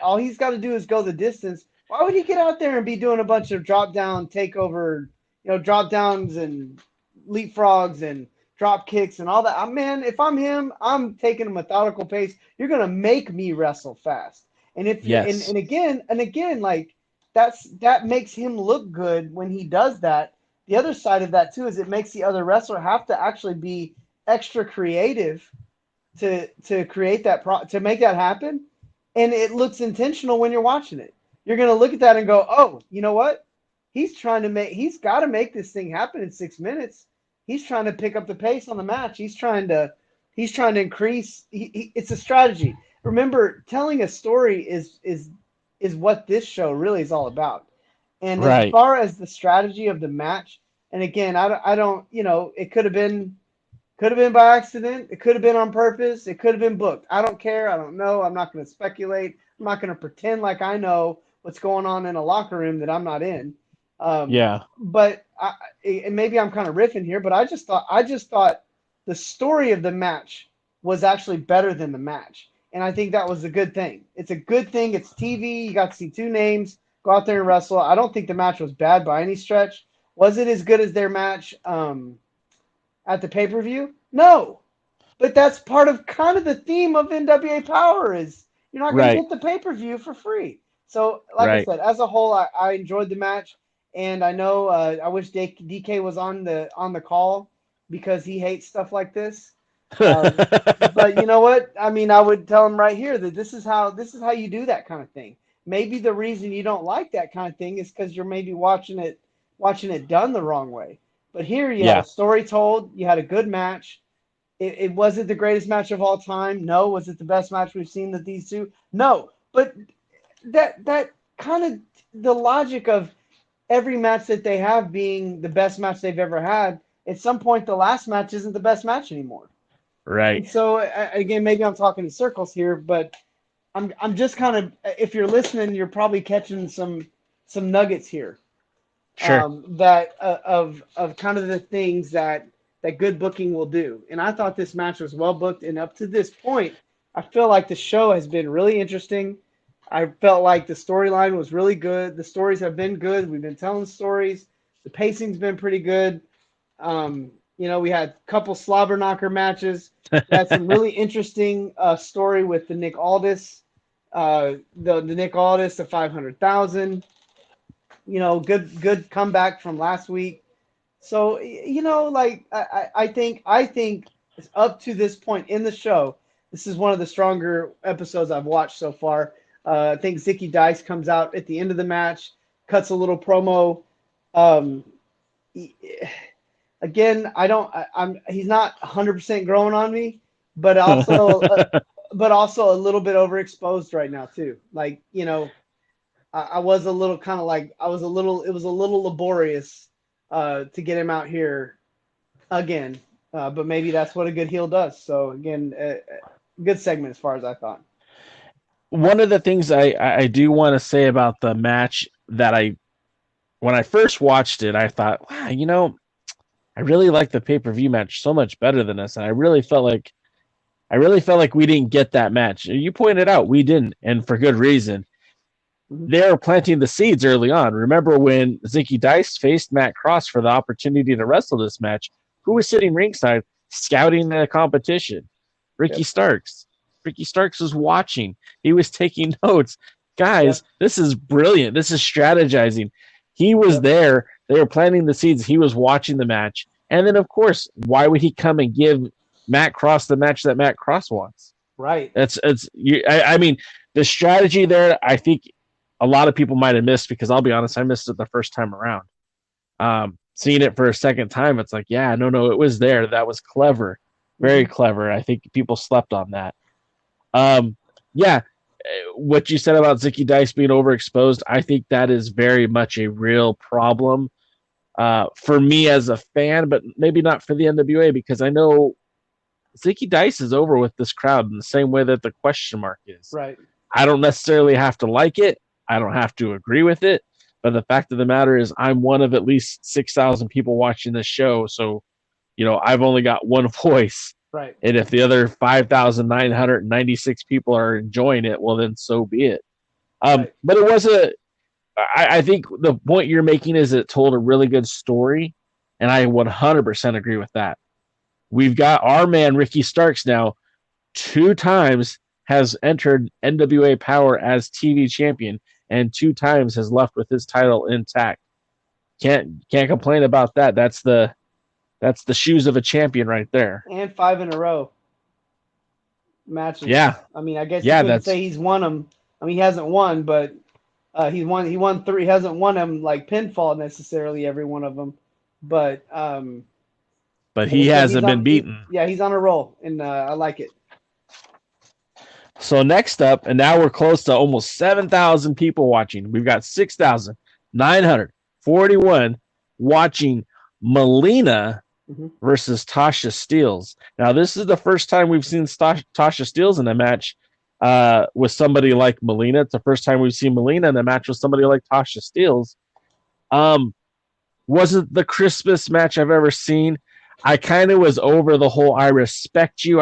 all he's got to do is go the distance, why would he get out there and be doing a bunch of drop-down takeover, you know, drop-downs and leapfrogs and drop kicks and all that? Man, if I'm him, I'm taking a methodical pace. You're going to make me wrestle fast. And if and again, like that makes him look good when he does that. The other side of that too is it makes the other wrestler have to actually be extra creative to create that to make that happen. And it looks intentional when you're watching it. You're going to look at that and go, "Oh, you know what? He's got to make this thing happen in 6 minutes. He's trying to pick up the pace on the match. He's trying to increase. It's a strategy. Remember, telling a story is what this show really is all about. And as far as the strategy of the match, and again, I don't, you know, it could have been by accident. It could have been on purpose. It could have been booked. I don't care. I don't know. I'm not going to speculate. I'm not going to pretend like I know what's going on in a locker room that I'm not in. But and maybe I'm kind of riffing here, but I just thought the story of the match was actually better than the match. And I think that was a good thing. It's a good thing. It's TV. You got to see two names go out there and wrestle. I don't think the match was bad by any stretch. Was it as good as their match at the pay-per-view? No. But that's part of kind of the theme of NWA Power is you're not going to get the pay-per-view for free. So, like I said, as a whole, I enjoyed the match. And I know I wish DK was on the call because he hates stuff like this. But you know what? I mean, I would tell him right here that this is how you do that kind of thing. Maybe the reason you don't like that kind of thing is because you're maybe watching it done the wrong way. But here you had a story told. You had a good match. It wasn't the greatest match of all time. No. Was it the best match we've seen with these two? No. But that kind of the logic of every match that they have being the best match they've ever had. At some point, the last match isn't the best match anymore. Right. And so again, maybe I'm talking in circles here, but I'm just kind of, if you're listening, you're probably catching some nuggets here. Sure. That of kind of the things that good booking will do. And I thought this match was well booked, and up to this point, I feel like the show has been really interesting. I felt like the storyline was really good. The stories have been good. We've been telling stories. The pacing's been pretty good. We had a couple slobber knocker matches. We had some really interesting story with the Nick Aldis, the Nick Aldis, the 500,000. Good comeback from last week. So I think it's up to this point in the show. This is one of the stronger episodes I've watched so far. I think Zicky Dice comes out at the end of the match, cuts a little promo. Again, he's not 100% growing on me, but also a little bit overexposed right now too. I was a little kind of like, it was a little laborious to get him out here again. But maybe that's what a good heel does. So again, good segment as far as I thought. One of the things I do want to say about the match that when I first watched it, I thought, wow, I really like the pay-per-view match so much better than this. And I really felt like we didn't get that match. You pointed out we didn't, and for good reason. They were planting the seeds early on. Remember when Zicky Dice faced Matt Cross for the opportunity to wrestle this match? Who was sitting ringside scouting the competition? Ricky Starks. Ricky Starks was watching. He was taking notes. Guys, this is brilliant. This is strategizing. He was there. They were planting the seeds. He was watching the match. And then, of course, why would he come and give Matt Cross the match that Matt Cross wants? Right. I mean, the strategy there, I think a lot of people might have missed, because I'll be honest, I missed it the first time around. Seeing it for a second time, it's like, no, it was there. That was clever. Very clever. I think people slept on that. What you said about Zicky Dice being overexposed, I think that is very much a real problem for me as a fan, but maybe not for the NWA, because I know Zicky Dice is over with this crowd in the same way that the question mark is. Right. I don't necessarily have to like it. I don't have to agree with it. But the fact of the matter is, I'm one of at least 6,000 people watching this show. So, I've only got one voice. Right. And if the other 5,996 people are enjoying it, well, then so be it. Right. But it was I think the point you're making is it told a really good story. And I 100% agree with that. We've got our man, Ricky Starks, now 2 times has entered NWA Power as TV champion, and 2 times has left with his title intact. Can't complain about that. That's the shoes of a champion right there. And 5 in a row matches. Yeah. I mean, I guess you could say he's won them. I mean, he hasn't won, but he won 3. He hasn't won them like pinfall necessarily, every one of them. But he hasn't been beaten. He's on a roll, and I like it. So next up, and now we're close to almost 7,000 people watching. We've got 6,941 watching Melina versus Tasha Steelz. Now, this is the first time we've seen Tasha Steelz in a match with somebody like Melina. It's the first time we've seen Melina in a match with somebody like Tasha Steelz. Wasn't the crispest match I've ever seen. I kind of was over the whole I respect you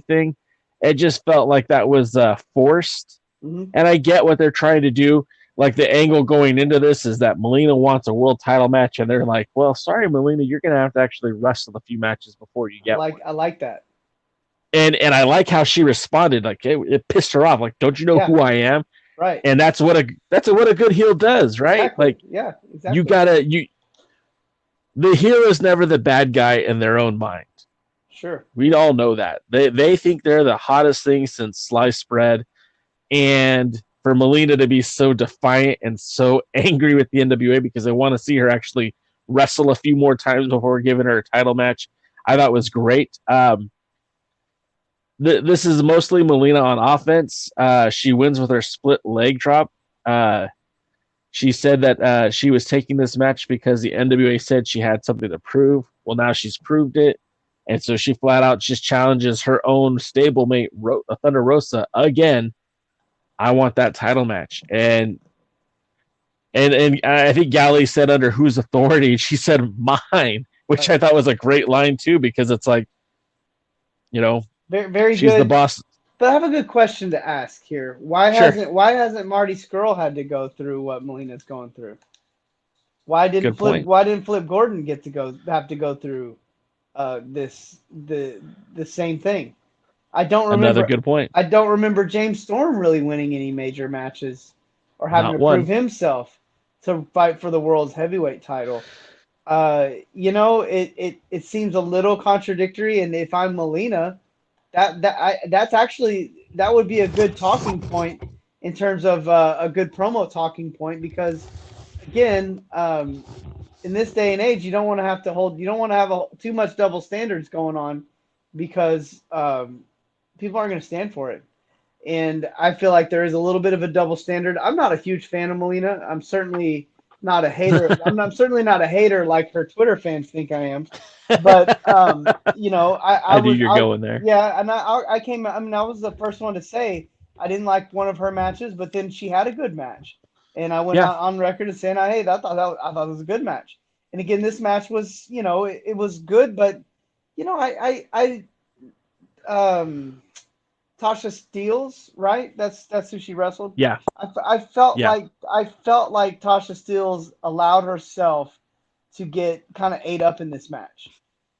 thing. It just felt like that was forced. And I get what they're trying to do. Like, the angle going into this is that Melina wants a world title match, and they're like, well, sorry, Melina, you're going to have to actually wrestle a few matches before you get one. I like that. And I like how she responded. Like, it pissed her off. Like, don't you know who I am? Right. And that's what a good heel does, right? Exactly. Like, exactly. The hero is never the bad guy in their own mind. Sure. We all know that. They think they're the hottest thing since sliced bread. And for Melina to be so defiant and so angry with the NWA because they want to see her actually wrestle a few more times before giving her a title match, I thought was great. This is mostly Melina on offense. She wins with her split leg drop. She said that she was taking this match because the NWA said she had something to prove. Well, now she's proved it. And so she flat out just challenges her own stablemate, Thunder Rosa, again. I want that title match. And I think Galley said under whose authority, she said mine, which I thought was a great line too, because it's like, very, very she's good. The boss. But I have a good question to ask here. Why hasn't Marty Scurll had to go through what Melina's going through? Why didn't Flip Gordon have to go through the same thing? I don't remember. Another good point. I don't remember James Storm really winning any major matches or having to prove himself to fight for the world's heavyweight title. It seems a little contradictory, and if I'm Melina, that would be a good talking point in terms of a good promo talking point, because again, in this day and age, you don't want to have too much double standards going on, because people aren't going to stand for it. And I feel like there is a little bit of a double standard. I'm not a huge fan of Melina. I'm certainly not a hater. I'm certainly not a hater like her Twitter fans think I am. But I knew you're going there. Yeah, and I was the first one to say I didn't like one of her matches, but then she had a good match, and I went on record as saying, "Hey, I thought it was a good match." And again, this match was, it was good, but Tasha Steelz, right? That's who she wrestled. Yeah. I felt like Tasha Steelz allowed herself to get kind of ate up in this match.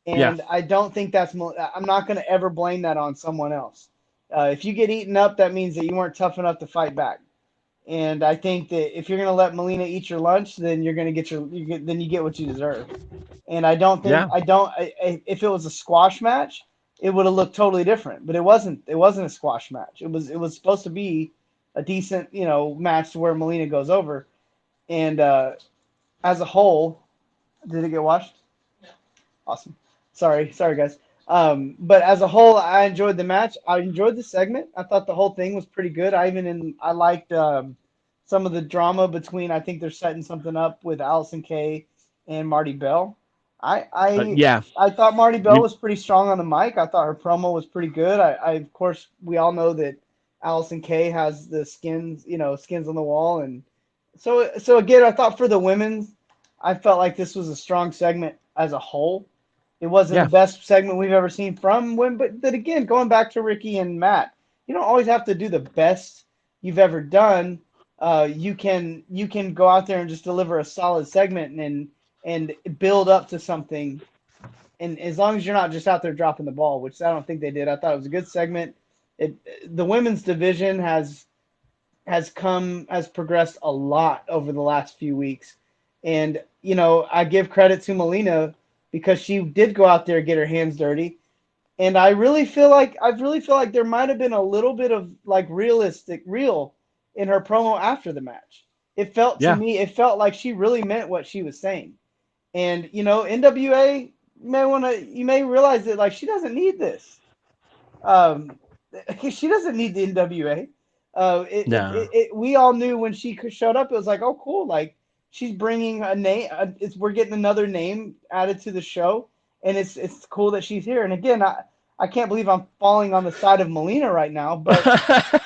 And I don't think I'm not going to ever blame that on someone else. If you get eaten up, that means that you weren't tough enough to fight back. And I think that if you're going to let Melina eat your lunch, then you're going to get you get what you deserve. And I don't think if it was a squash match, it would have looked totally different, but it wasn't a squash match. It was supposed to be a decent, match to where Melina goes over. And as a whole, did it get watched? No. Awesome. Sorry guys. But as a whole, I enjoyed the match. I enjoyed the segment. I thought the whole thing was pretty good. I liked some of the drama between, I think they're setting something up with Allison Kay and Marty Bell. I thought Marty Bell was pretty strong on the mic. I thought her promo was pretty good. Of course, we all know that Allison Kay has the skins on the wall. And so again, I thought for the women, I felt like this was a strong segment as a whole. It wasn't the best segment we've ever seen from women, but then again, going back to Ricky and Matt, you don't always have to do the best you've ever done. You can go out there and just deliver a solid segment and build up to something. And as long as you're not just out there dropping the ball, which I don't think they did. I thought it was a good segment. The women's division has progressed a lot over the last few weeks. And, I give credit to Melina because she did go out there and get her hands dirty. And I really feel like there might have been a little bit of like real in her promo after the match. It felt to me, like she really meant what she was saying. And, NWA you may realize that like she doesn't need this. She doesn't need the NWA. We all knew when she showed up, it was like, oh, cool. Like she's bringing a name. We're getting another name added to the show, and it's cool that she's here. And again, I can't believe I'm falling on the side of Melina right now, but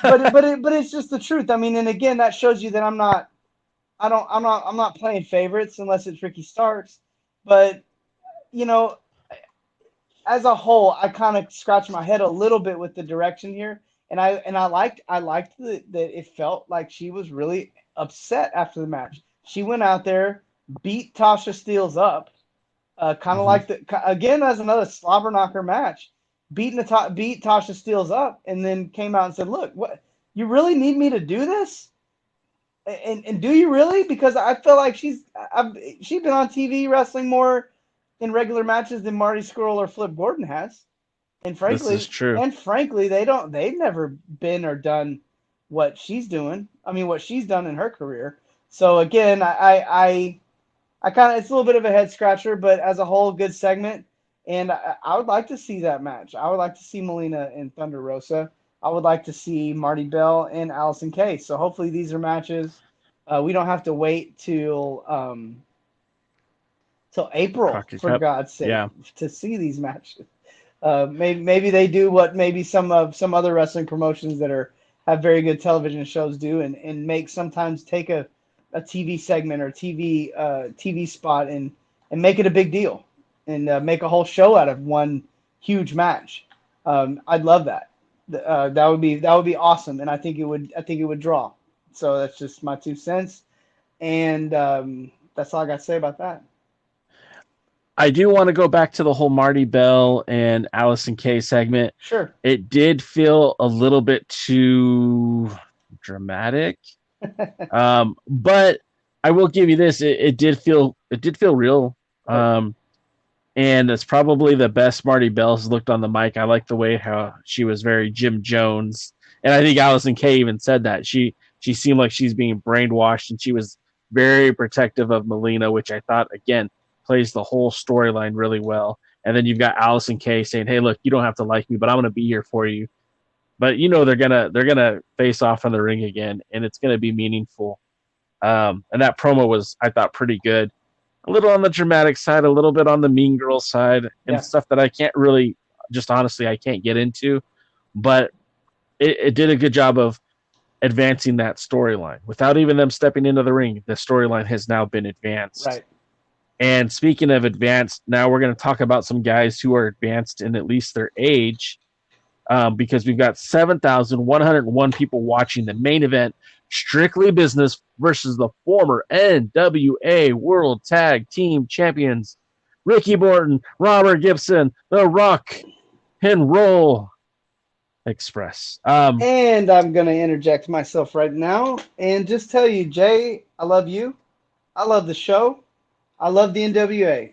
but it's just the truth. I mean, and again, that shows you that I'm not playing favorites unless it's Ricky Starks. But as a whole, I kind of scratched my head a little bit with the direction here, and I liked that it felt like she was really upset after the match. She went out there, beat Tasha Steelz up, kind of like again as another slobber knocker match, beat Tasha Steelz up, and then came out and said, "Look, what you really need me to do this?" And do you really? Because I feel like she's been on TV wrestling more in regular matches than Marty Scurll or Flip Gordon has. And frankly, this is true. And frankly, they've never been or done what she's doing. I mean, what she's done in her career. So again, I kind of, it's a little bit of a head scratcher, but as a whole, good segment. And I would like to see that match. I would like to see Melina and Thunder Rosa. I would like to see Marty Bell and Allison Kay. So hopefully these are matches We don't have to wait till April, for God's sake, to see these matches. Maybe they do what maybe some other wrestling promotions that have very good television shows do, and sometimes take a TV segment or TV spot and make it a big deal, and make a whole show out of one huge match. I'd love that. That would be awesome, and I think it would draw. So that's just my 2 cents, and that's all I got to say about that. I do want to go back to the whole Marty Bell and Allison Kay segment. Sure. It did feel a little bit too dramatic. But I will give you this. It did feel real. And it's probably the best Marty Bell's looked on the mic. I like the way how she was very Jim Jones. And I think Allison Kay even said that. She seemed like she's being brainwashed, and she was very protective of Melina, which I thought, again, plays the whole storyline really well. And then you've got Allison Kay saying, "Hey, look, you don't have to like me, but I'm going to be here for you." But they're gonna face off in the ring again, and it's gonna be meaningful. And that promo was, I thought, pretty good. A little on the dramatic side, a little bit on the Mean Girl side, and stuff that I can't really, just honestly, I can't get into. But it did a good job of advancing that storyline without even them stepping into the ring. The storyline has now been advanced. Right. And speaking of advanced, now we're going to talk about some guys who are advanced in at least their age, because we've got 7,101 people watching the main event, Strictly Business versus the former NWA World Tag Team Champions, Ricky Morton, Robert Gibson, the Rock and Roll Express. And I'm going to interject myself right now and just tell you, Jay, I love you. I love the show. I love the NWA,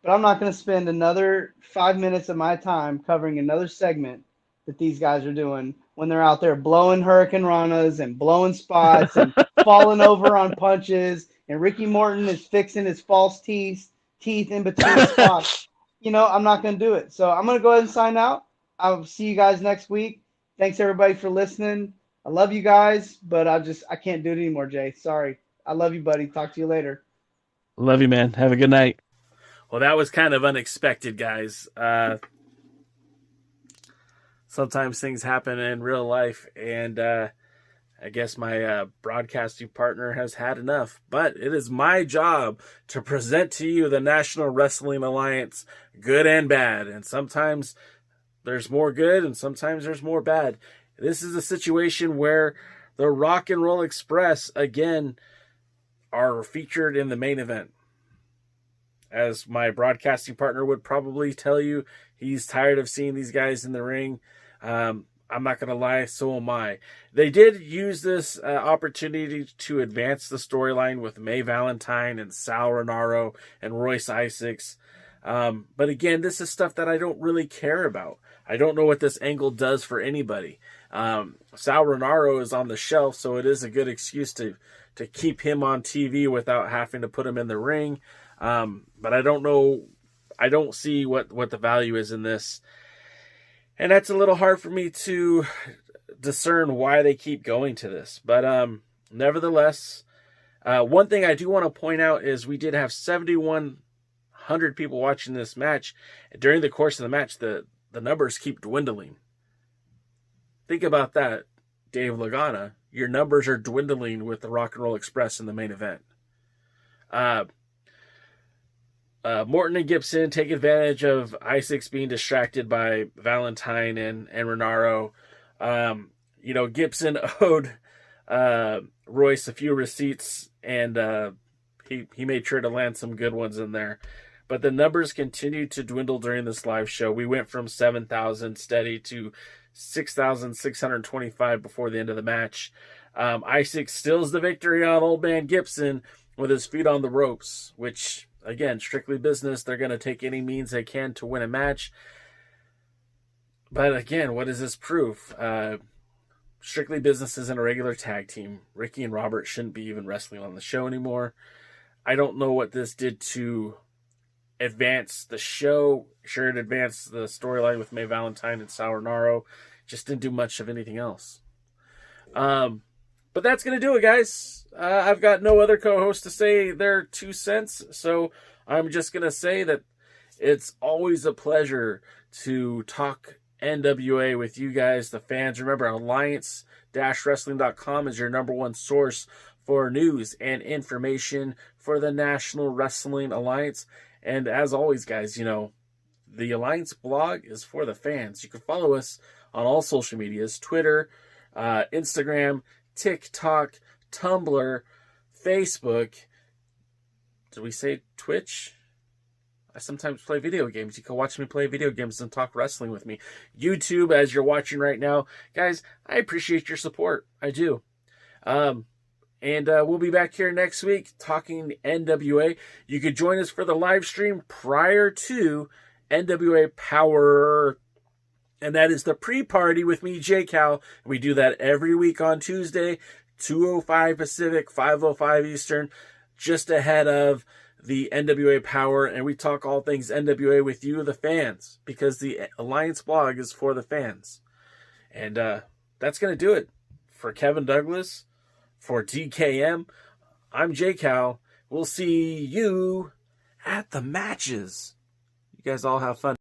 but I'm not going to spend another 5 minutes of my time covering another segment that these guys are doing when they're out there blowing Hurricane Ranas and blowing spots and falling over on punches, and Ricky Morton is fixing his false teeth in between spots. I'm not going to do it. So I'm going to go ahead and sign out. I'll see you guys next week. Thanks, everybody, for listening. I love you guys, but I can't do it anymore, Jay. Sorry. I love you, buddy. Talk to you later. Love you, man. Have a good night. Well, that was kind of unexpected, guys. Sometimes things happen in real life, and I guess my broadcasting partner has had enough. But it is my job to present to you the National Wrestling Alliance, good and bad. And sometimes there's more good, and sometimes there's more bad. This is a situation where the Rock and Roll Express, again, are featured in the main event. As my broadcasting partner would probably tell you, he's tired of seeing these guys in the ring. I'm not going to lie, so am I. They did use this opportunity to advance the storyline with May Valentine and Sal Rinauro and Royce Isaacs. But again, this is stuff that I don't really care about. I don't know what this angle does for anybody. Sal Rinauro is on the shelf, so it is a good excuse to keep him on TV without having to put him in the ring. But I don't know. I don't see what the value is in this. And that's a little hard for me to discern why they keep going to this. But nevertheless, one thing I do want to point out is we did have 7,100 people watching this match. During the course of the match, the numbers keep dwindling. Think about that, Dave Lagana. Your numbers are dwindling with the Rock and Roll Express in the main event. Morton and Gibson take advantage of Isaacs being distracted by Valentine and Rinauro. Gibson owed Royce a few receipts, and he made sure to land some good ones in there. But the numbers continued to dwindle during this live show. We went from 7,000 steady to 6,625 before the end of the match. Isaacs steals the victory on Old Man Gibson with his feet on the ropes, which, again, Strictly Business. They're going to take any means they can to win a match. But again, what does this prove? Strictly Business isn't a regular tag team. Ricky and Robert shouldn't be even wrestling on the show anymore. I don't know what this did to advance the show. Sure, it advanced the storyline with May Valentine and Sal Rinauro. Just didn't do much of anything else. But that's going to do it, guys. I've got no other co-host to say their 2 cents, so I'm just going to say that it's always a pleasure to talk NWA with you guys, the fans. Remember, Alliance-Wrestling.com is your #1 source for news and information for the National Wrestling Alliance. And as always, guys, you know, the Alliance blog is for the fans. You can follow us on all social medias, Twitter, Instagram, TikTok, Tumblr, Facebook. Did we say Twitch? I sometimes play video games. You can watch me play video games and talk wrestling with me. YouTube, as you're watching right now. Guys, I appreciate your support. I do. And we'll be back here next week talking NWA. You could join us for the live stream prior to NWA POWERRR. And that is the pre-party with me, J Cal. We do that every week on Tuesday, 2:05 Pacific, 5:05 Eastern, just ahead of the NWA Power, and we talk all things NWA with you, the fans, because the Alliance blog is for the fans. And that's going to do it. For Kevin Douglas, for DKM, I'm J Cal. We'll see you at the matches. You guys all have fun.